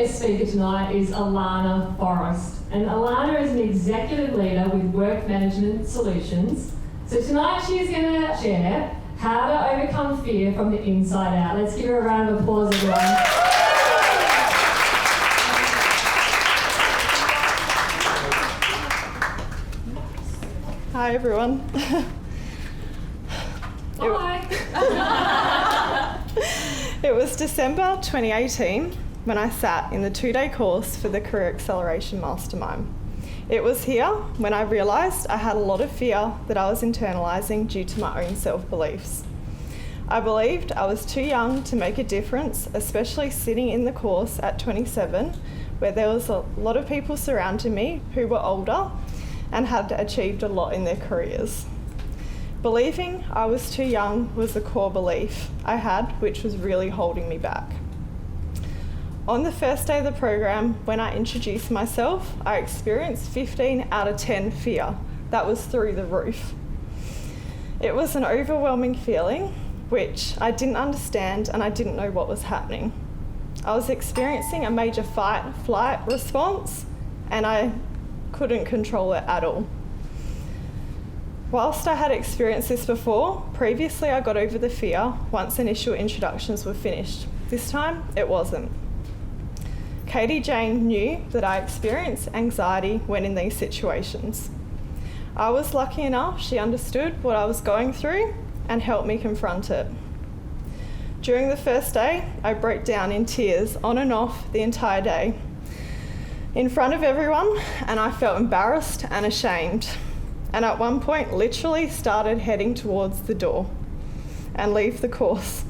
guest speaker tonight is Alanna Forrest. And Alanna is an executive leader with Work Management Solutions. So tonight she is going to share how to overcome fear from the inside out. Let's give her a round of applause, everyone. Hi everyone. Hi. It was December 2018 when I sat in the 2-day course for the Career Acceleration Mastermind. It was here when I realised I had a lot of fear that I was internalising due to my own self-beliefs. I believed I was too young to make a difference, especially sitting in the course at 27, where there was a lot of people surrounding me who were older and had achieved a lot in their careers. Believing I was too young was the core belief I had, which was really holding me back. On the first day of the program, when I introduced myself, I experienced 15 out of 10 fear. That was through the roof. It was an overwhelming feeling, which I didn't understand and I didn't know what was happening. I was experiencing a major fight-flight response and I couldn't control it at all. Whilst I had experienced this before, previously I got over the fear once initial introductions were finished. This time, it wasn't. Katie-Jeyn knew that I experienced anxiety when in these situations. I was lucky enough she understood what I was going through and helped me confront it. During the first day, I broke down in tears on and off the entire day in front of everyone, and I felt embarrassed and ashamed. And at one point, literally started heading towards the door and leave the course.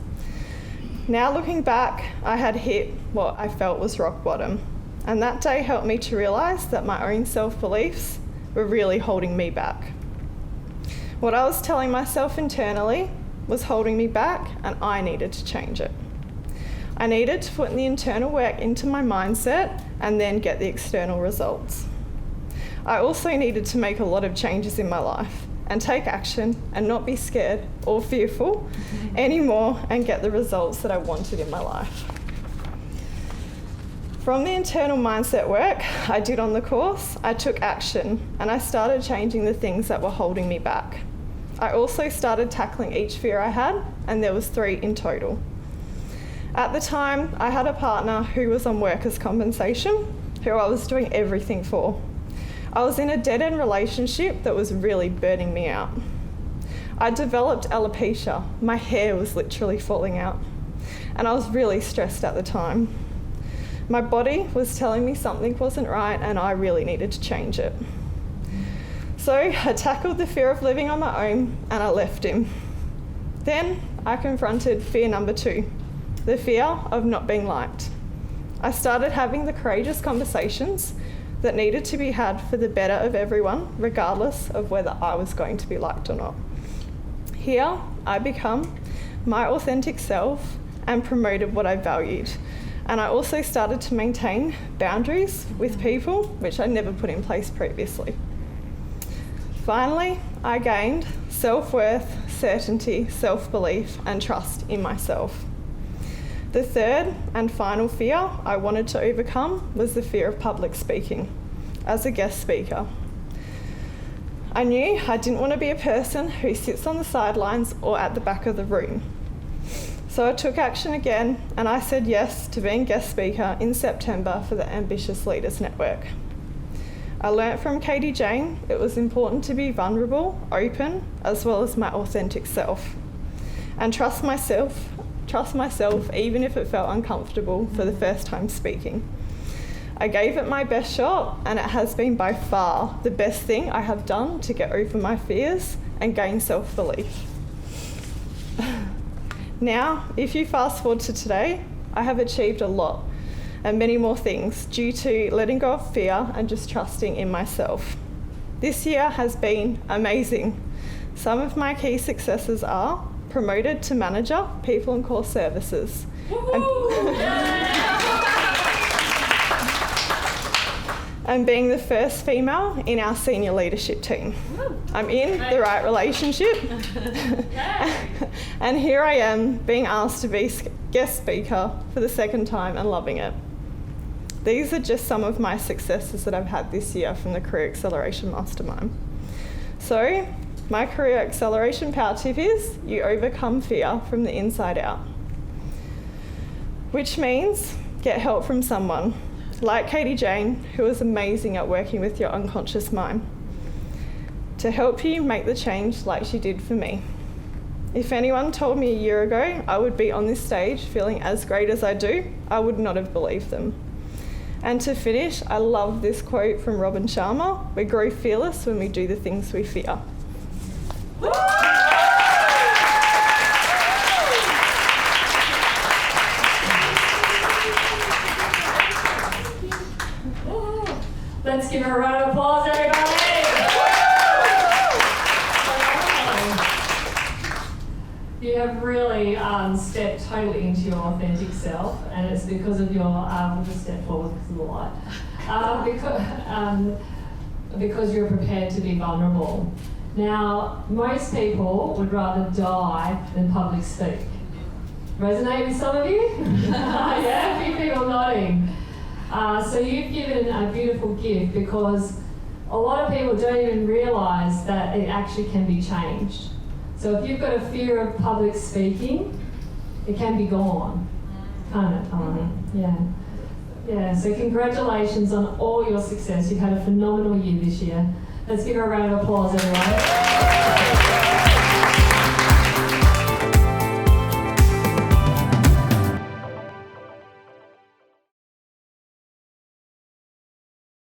Now looking back, I had hit what I felt was rock bottom. And that day helped me to realise that my own self-beliefs were really holding me back. What I was telling myself internally was holding me back, and I needed to change it. I needed to put the internal work into my mindset and then get the external results. I also needed to make a lot of changes in my life and take action and not be scared or fearful anymore and get the results that I wanted in my life. From the internal mindset work I did on the course, I took action and I started changing the things that were holding me back. I also started tackling each fear I had, and there was 3 in total. At the time, I had a partner who was on workers' compensation, who I was doing everything for. I was in a dead-end relationship that was really burning me out. I developed alopecia. My hair was literally falling out, and I was really stressed at the time. My body was telling me something wasn't right and I really needed to change it. So I tackled the fear of living on my own and I left him. Then I confronted fear number 2, the fear of not being liked. I started having the courageous conversations that needed to be had for the better of everyone, regardless of whether I was going to be liked or not. Here, I become my authentic self and promoted what I valued. And I also started to maintain boundaries with people, which I never put in place previously. Finally, I gained self-worth, certainty, self-belief, and trust in myself. The third and final fear I wanted to overcome was the fear of public speaking as a guest speaker. I knew I didn't want to be a person who sits on the sidelines or at the back of the room. So I took action again and I said yes to being guest speaker in September for the Ambitious Leaders Network. I learnt from Katie-Jeyn it was important to be vulnerable, open, as well as my authentic self, and trust myself even if it felt uncomfortable for the first time speaking. I gave it my best shot, and it has been by far the best thing I have done to get over my fears and gain self-belief. Now, if you fast forward to today, I have achieved a lot and many more things due to letting go of fear and just trusting in myself. This year has been amazing. Some of my key successes are promoted to manager, people and core services. And being the first female in our senior leadership team. I'm in the right relationship. And here I am being asked to be guest speaker for the second time and loving it. These are just some of my successes that I've had this year from the Career Acceleration Mastermind. So, my Career Acceleration Power Tip is you overcome fear from the inside out. Which means get help from someone, like Katie-Jeyn, who is amazing at working with your unconscious mind, to help you make the change like she did for me. If anyone told me a year ago I would be on this stage feeling as great as I do, I would not have believed them. And to finish, I love this quote from Robin Sharma: "We grow fearless when we do the things we fear." Let's give her a round of applause, everybody. You have really stepped totally into your authentic self, and it's because of your, we'll just step forward because of the light, because you're prepared to be vulnerable. Now, most people would rather die than public speak. Resonate with some of you? Yeah, a few people nodding. So you've given a beautiful gift, because a lot of people don't even realise that it actually can be changed. So if you've got a fear of public speaking, it can be gone, can't it, Alanna? Yeah. Yeah, so congratulations on all your success. You've had a phenomenal year this year. Let's give her a round of applause, everyone.